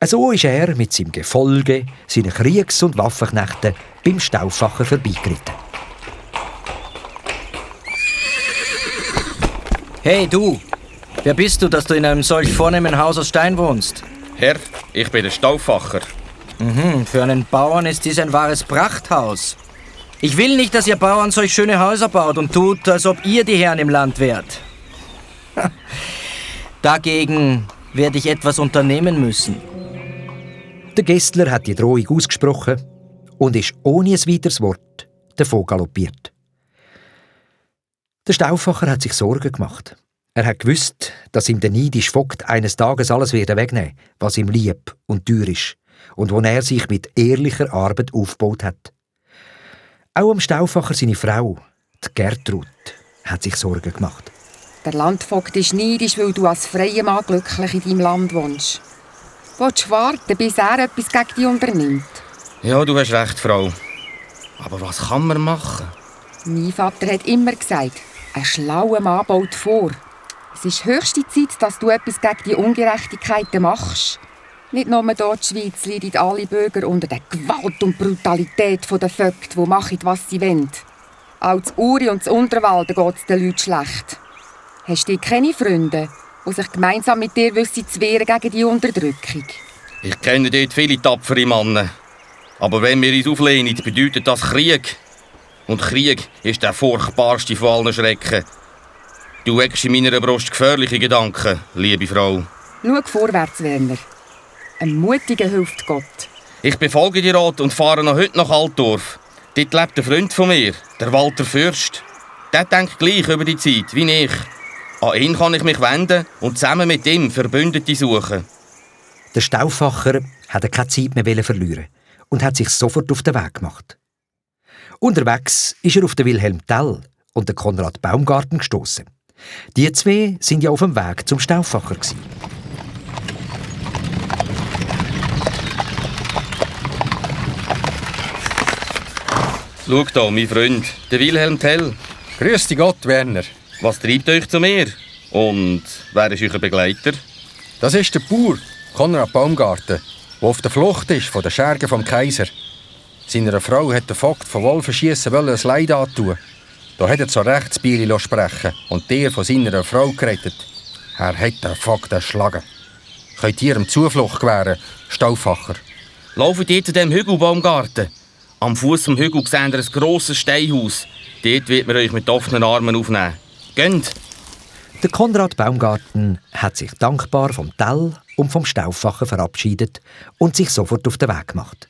So ist er mit seinem Gefolge, seinen Kriegs- und Waffenknechten beim Stauffacher vorbeigeritten. Hey du, wer bist du, dass du in einem solch vornehmen Haus aus Stein wohnst? Herr, ich bin der Stauffacher. Für einen Bauern ist dies ein wahres Prachthaus. Ich will nicht, dass ihr Bauern solch schöne Häuser baut und tut, als ob ihr die Herren im Land wärt. Dagegen werde ich etwas unternehmen müssen. Der Gästler hat die Drohung ausgesprochen und ist ohne ein weiteres Wort davon galoppiert. Der Stauffacher hat sich Sorgen gemacht. Er hat gewusst, dass ihm der neidische Vogt eines Tages alles wegnehmen wird, was ihm lieb und teuer ist und wo er sich mit ehrlicher Arbeit aufgebaut hat. Auch am Stauffacher seine Frau, die Gertrud, hat sich Sorgen gemacht. Der Landvogt ist neidisch, weil du als freier Mann glücklich in deinem Land wohnst. Willst du warten, bis er etwas gegen dich unternimmt? Ja, du hast recht, Frau. Aber was kann man machen? Mein Vater hat immer gesagt, ein schlauer Mann baut vor. Es ist höchste Zeit, dass du etwas gegen die Ungerechtigkeiten machst. Nicht nur hier in der Schweiz leiden alle Bürger unter der Gewalt und Brutalität der Vögte, die machen, was sie wollen. Auch in Uri und in Unterwalden geht es den Leuten schlecht. Hast du keine Freunde, die sich gemeinsam mit dir zu wehren gegen die Unterdrückung? Ich kenne dort viele tapfere Männer. Aber wenn wir uns auflehnen, bedeutet das Krieg. Und Krieg ist der furchtbarste von allen Schrecken. Du weckst in meiner Brust gefährliche Gedanken, liebe Frau. Schau vorwärts, Werner. Ein Mutiger hilft Gott. Ich befolge die Rat und fahre noch heute nach Altdorf. Dort lebt ein Freund von mir, der Walter Fürst. Der denkt gleich über die Zeit wie ich. An ihn kann ich mich wenden und zusammen mit ihm Verbündete suchen. Der Stauffacher hat keine Zeit mehr verlieren und hat sich sofort auf den Weg gemacht. Unterwegs ist er auf den Wilhelm Tell und den Konrad Baumgarten gestoßen. Die zwei sind ja auf dem Weg zum Stauffacher gewesen. Schau da, mein Freund, der Wilhelm Tell. Grüß dich Gott, Werner. Was treibt euch zu mir? Und wer ist euer Begleiter? Das ist der Bauer, Konrad Baumgarten, der auf der Flucht ist von den Schergen vom Kaiser. Seiner Frau hat der Vogt von Wolfenschiessen ein Leid antun. Da hat er so recht das Bier sprechen und der von seiner Frau gerettet. Er hat den Vogt erschlagen. Könnt ihr ihm Zuflucht gewähren, Stauffacher? Lauft ihr zu dem Hügel, Baumgarten. Am Fuß vom Hügel seht ihr ein grosses Steinhaus. Dort wird man euch mit offenen Armen aufnehmen. Geht! Der Konrad Baumgarten hat sich dankbar vom Tell und vom Stauffacher verabschiedet und sich sofort auf den Weg gemacht.